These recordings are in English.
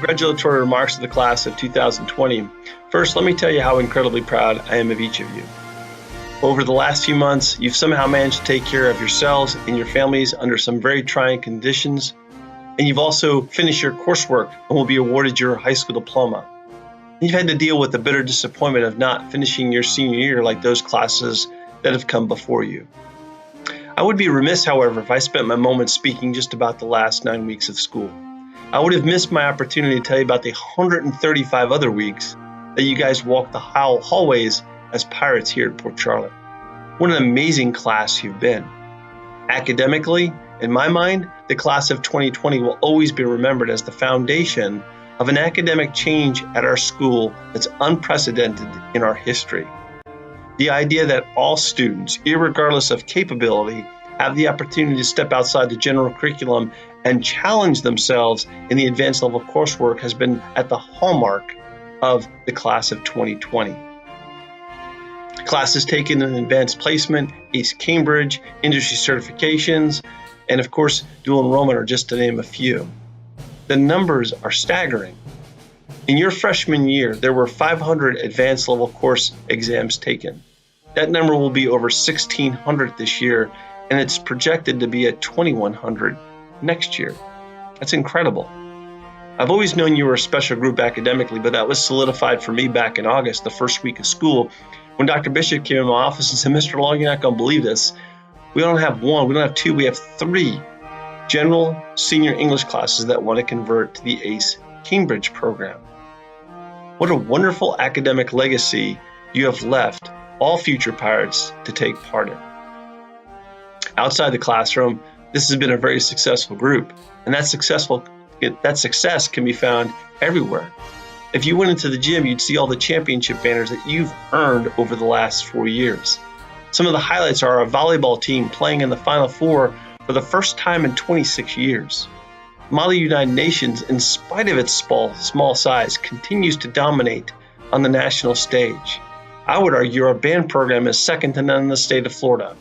congratulatory remarks to the class of 2020. First, let me tell you how incredibly proud I am of each of you. Over the last few months, you've somehow managed to take care of yourselves and your families under some very trying conditions, and you've also finished your coursework and will be awarded your high school diploma. You've had to deal with the bitter disappointment of not finishing your senior year like those classes that have come before you. I would be remiss, however, if I spent my moment speaking just about the last 9 weeks of school. I would have missed my opportunity to tell you about the 135 other weeks that you guys walked the hallways as pirates here at Port Charlotte. What an amazing class you've been. Academically, in my mind, the class of 2020 will always be remembered as the foundation of an academic change at our school that's unprecedented in our history. The idea that all students, irregardless of capability, have the opportunity to step outside the general curriculum and challenge themselves in the advanced level coursework has been at the hallmark of the class of 2020. Classes taken in advanced placement, ACE Cambridge, industry certifications, and of course, dual enrollment are just to name a few. The numbers are staggering. In your freshman year, there were 500 advanced level course exams taken. That number will be over 1,600 this year, and it's projected to be at 2,100 next year. That's incredible. I've always known you were a special group academically, but that was solidified for me back in August, the first week of school, when Dr. Bishop came in my office and said, Mr. Long, you're not going to believe this. We don't have one, we don't have two, we have 3 general senior English classes that want to convert to the ACE Cambridge program. What a wonderful academic legacy you have left all future pirates to take part in. Outside the classroom, this has been a very successful group, and that success can be found everywhere. If you went into the gym, you'd see all the championship banners that you've earned over the last 4 years. Some of the highlights are our volleyball team playing in the Final Four for the first time in 26 years. Model United Nations, in spite of its small size, continues to dominate on the national stage. I would argue our band program is second to none in the state of Florida.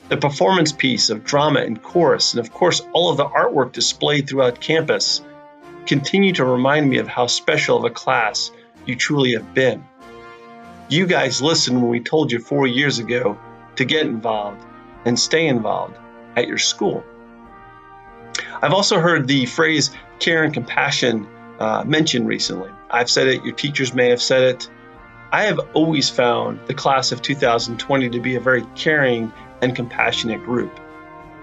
The performance piece of drama and chorus, and of course all of the artwork displayed throughout campus, continue to remind me of how special of a class you truly have been. You guys listened when we told you 4 years ago to get involved and stay involved at your school. I've also heard the phrase care and compassion mentioned recently. I've said it, your teachers may have said it. I have always found the class of 2020 to be a very caring and compassionate group.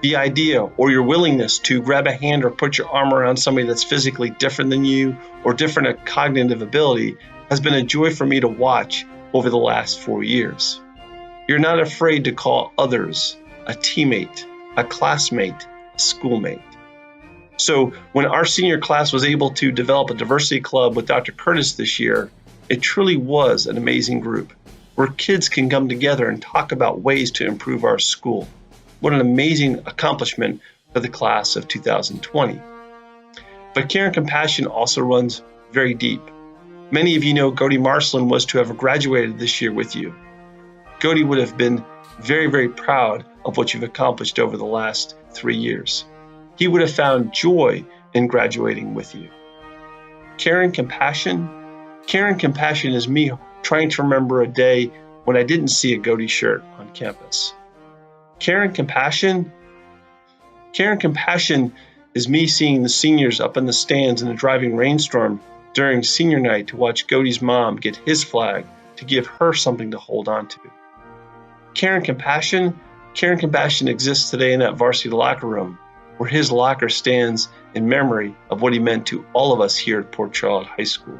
The idea or your willingness to grab a hand or put your arm around somebody that's physically different than you or different at cognitive ability has been a joy for me to watch over the last 4 years. You're not afraid to call others a teammate, a classmate, a schoolmate. So when our senior class was able to develop a diversity club with Dr. Curtis this year, it truly was an amazing group where kids can come together and talk about ways to improve our school. What an amazing accomplishment for the class of 2020. But care and compassion also runs very deep. Many of you know Gody Marsland was to have graduated this year with you. Gody would have been very, very proud of what you've accomplished over the last 3 years. He would have found joy in graduating with you. Care and compassion is me trying to remember a day when I didn't see a Gody shirt on campus. Care and compassion is me seeing the seniors up in the stands in a driving rainstorm during senior night to watch Gody's mom get his flag to give her something to hold on to. Care and compassion exists today in that varsity locker room where his locker stands in memory of what he meant to all of us here at Port Charlotte High School.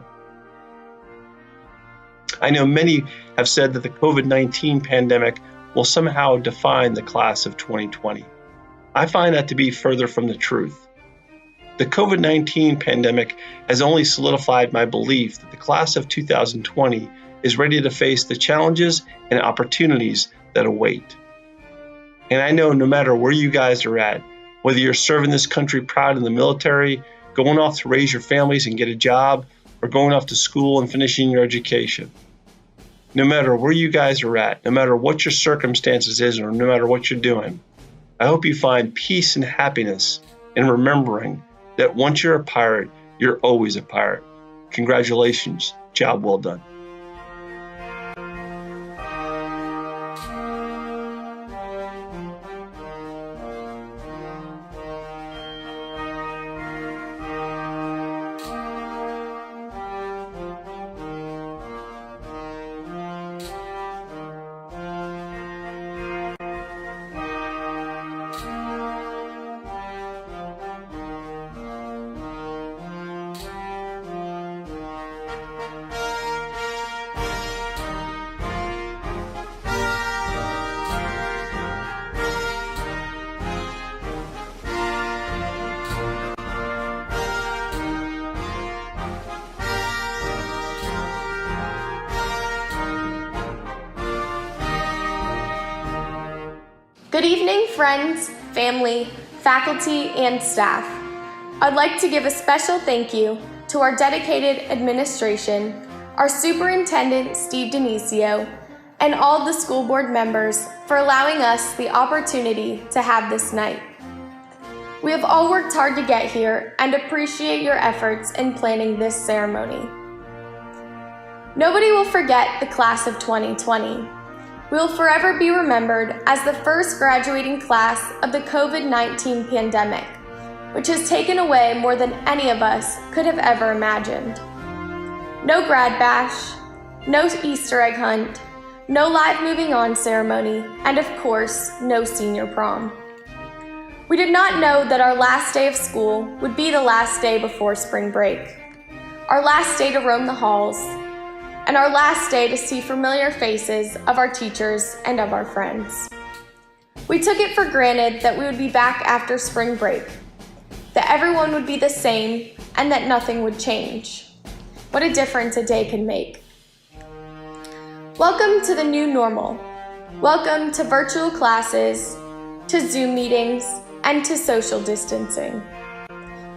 I know many have said that the COVID-19 pandemic will somehow define the class of 2020. I find that to be further from the truth. The COVID-19 pandemic has only solidified my belief that the class of 2020 is ready to face the challenges and opportunities that await. And I know no matter where you guys are at, whether you're serving this country proud in the military, going off to raise your families and get a job, or going off to school and finishing your education, no matter where you guys are at, no matter what your circumstances is, or no matter what you're doing, I hope you find peace and happiness in remembering that once you're a pirate, you're always a pirate. Congratulations, job well done. Good evening, friends, family, faculty, and staff. I'd like to give a special thank you to our dedicated administration, our superintendent, Steve Denisio, and all the school board members for allowing us the opportunity to have this night. We have all worked hard to get here and appreciate your efforts in planning this ceremony. Nobody will forget the class of 2020. We will forever be remembered as the first graduating class of the COVID-19 pandemic, which has taken away more than any of us could have ever imagined. No grad bash, no Easter egg hunt, no live moving on ceremony, and of course, no senior prom. We did not know that our last day of school would be the last day before spring break, our last day to roam the halls, and our last day to see familiar faces of our teachers and of our friends. We took it for granted that we would be back after spring break, that everyone would be the same, and that nothing would change. What a difference a day can make. Welcome to the new normal. Welcome to virtual classes, to Zoom meetings, and to social distancing.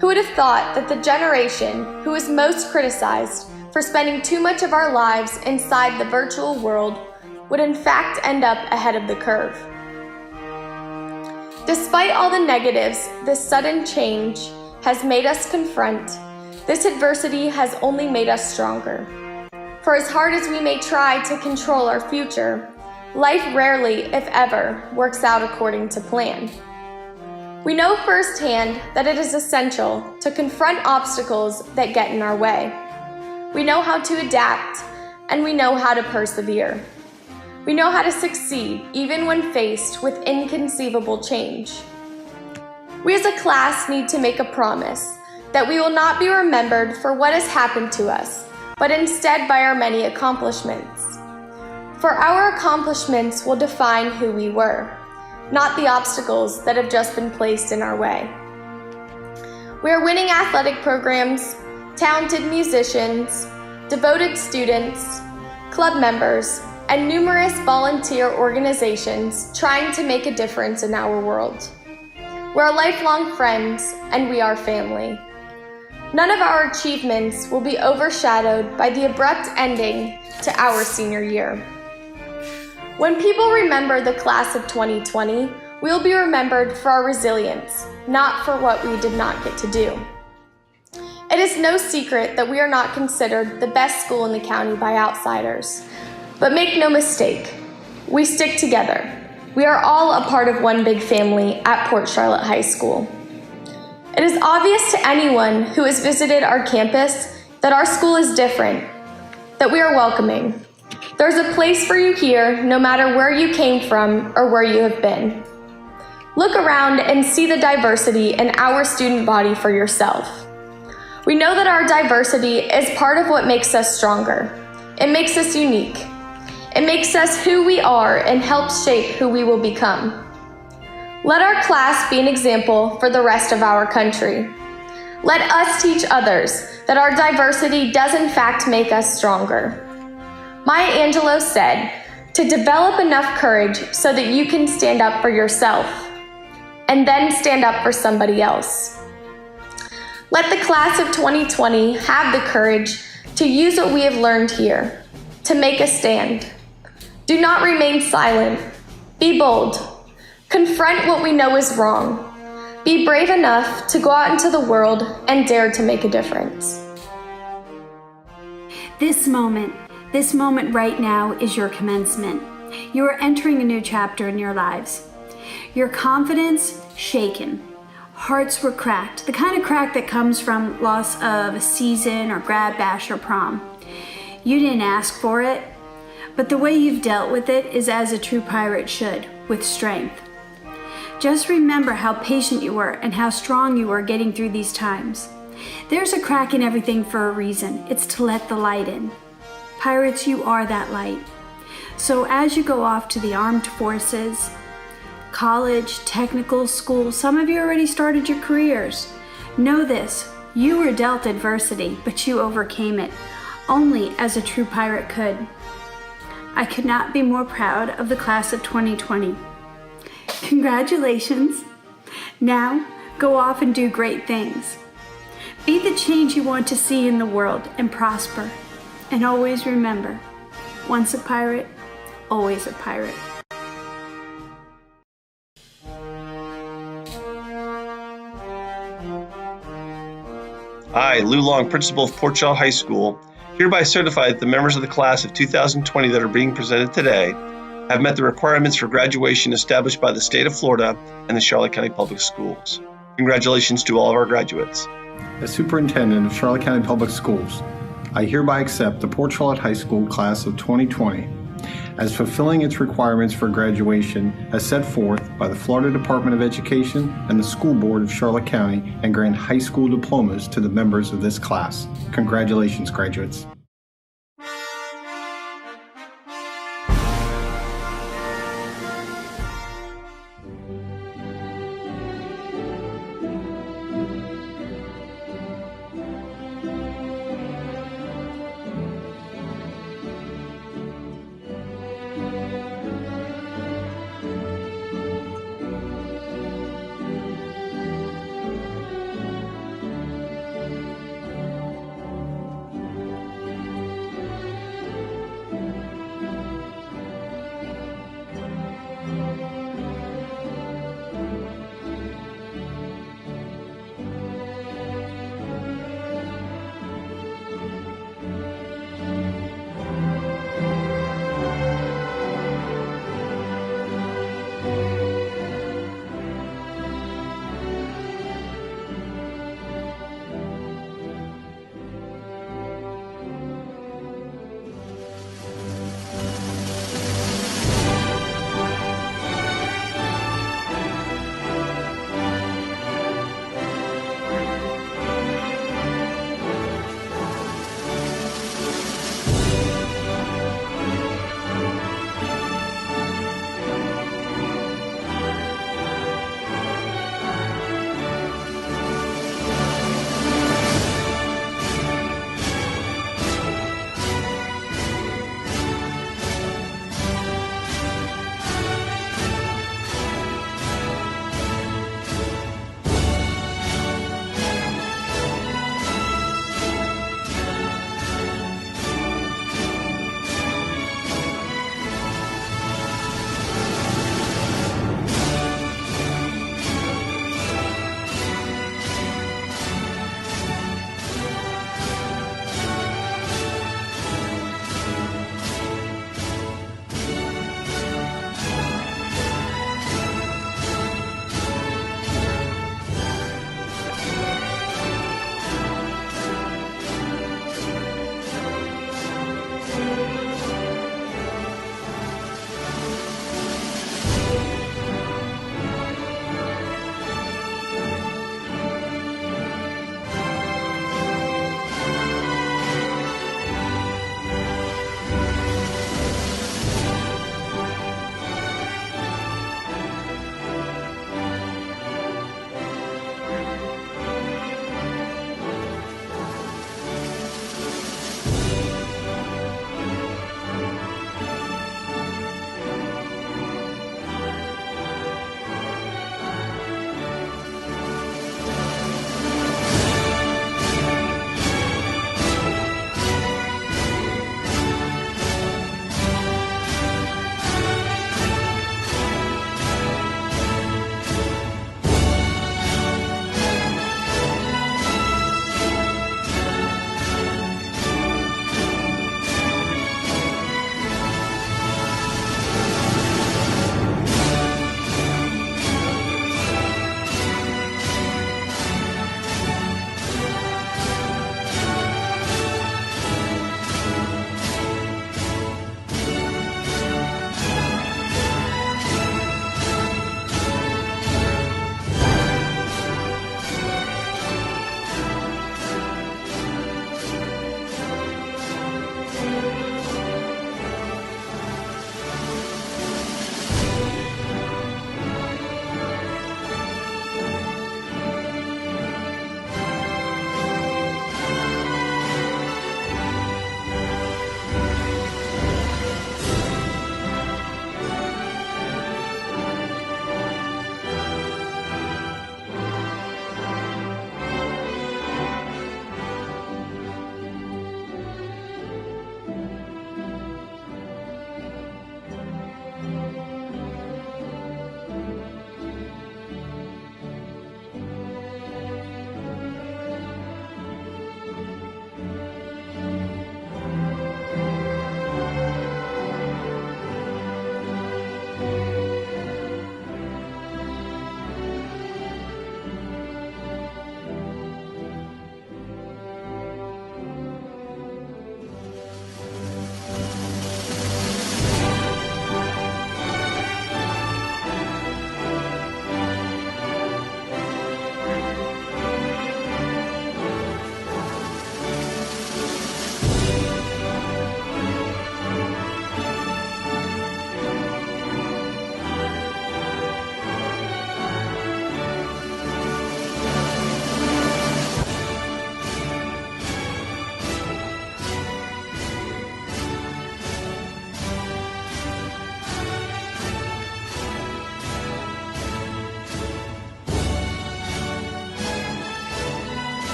Who would have thought that the generation who was most criticized for spending too much of our lives inside the virtual world would in fact end up ahead of the curve? Despite all the negatives this sudden change has made us confront, this adversity has only made us stronger. For as hard as we may try to control our future, life rarely, if ever, works out according to plan. We know firsthand that it is essential to confront obstacles that get in our way. We know how to adapt, and we know how to persevere. We know how to succeed even when faced with inconceivable change. We as a class need to make a promise that we will not be remembered for what has happened to us, but instead by our many accomplishments. For our accomplishments will define who we were, not the obstacles that have just been placed in our way. We are winning athletic programs, talented musicians, devoted students, club members, and numerous volunteer organizations trying to make a difference in our world. We're lifelong friends, and we are family. None of our achievements will be overshadowed by the abrupt ending to our senior year. When people remember the class of 2020, we'll be remembered for our resilience, not for what we did not get to do. It is no secret that we are not considered the best school in the county by outsiders. But make no mistake, we stick together. We are all a part of one big family at Port Charlotte High School. It is obvious to anyone who has visited our campus that our school is different, that we are welcoming. There's a place for you here no matter where you came from or where you have been. Look around and see the diversity in our student body for yourself. We know that our diversity is part of what makes us stronger. It makes us unique. It makes us who we are and helps shape who we will become. Let our class be an example for the rest of our country. Let us teach others that our diversity does in fact make us stronger. Maya Angelou said, to develop enough courage so that you can stand up for yourself, and then stand up for somebody else. Let the class of 2020 have the courage to use what we have learned here, to make a stand. Do not remain silent. Be bold. Confront what we know is wrong. Be brave enough to go out into the world and dare to make a difference. This moment right now is your commencement. You are entering a new chapter in your lives. Your confidence shaken. Hearts were cracked, the kind of crack that comes from loss of a season or grad bash or prom. You didn't ask for it, but the way you've dealt with it is as a true pirate should, with strength. Just remember how patient you were and how strong you were getting through these times. There's a crack in everything for a reason. It's to let the light in. Pirates, you are that light. So as you go off to the armed forces, college, technical school, some of you already started your careers. Know this, you were dealt adversity, but you overcame it, only as a true pirate could. I could not be more proud of the class of 2020. Congratulations. Now, go off and do great things. Be the change you want to see in the world and prosper. And always remember, once a pirate, always a pirate. I, Lou Long, principal of Port Charlotte High School, hereby certify that the members of the class of 2020 that are being presented today have met the requirements for graduation established by the state of Florida and the Charlotte County Public Schools. Congratulations to all of our graduates. As Superintendent of Charlotte County Public Schools, I hereby accept the Port Charlotte High School class of 2020 as fulfilling its requirements for graduation as set forth by the Florida Department of Education and the School Board of Charlotte County, and grant high school diplomas to the members of this class. Congratulations, graduates.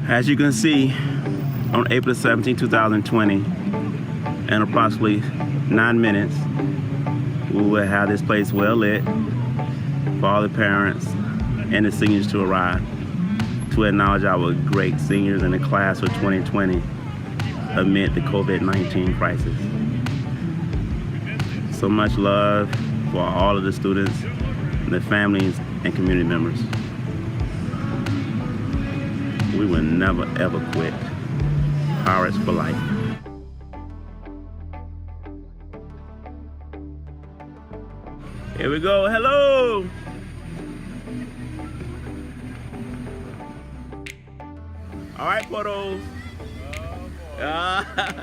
As you can see, on April 17, 2020, in approximately 9 minutes, we will have this place well lit for all the parents and the seniors to arrive to acknowledge our great seniors in the class of 2020 amid the COVID-19 crisis. So much love for all of the students, their families, and community members. We will never ever quit. Pirates for life. Here we go, hello! All right, Portos. Oh,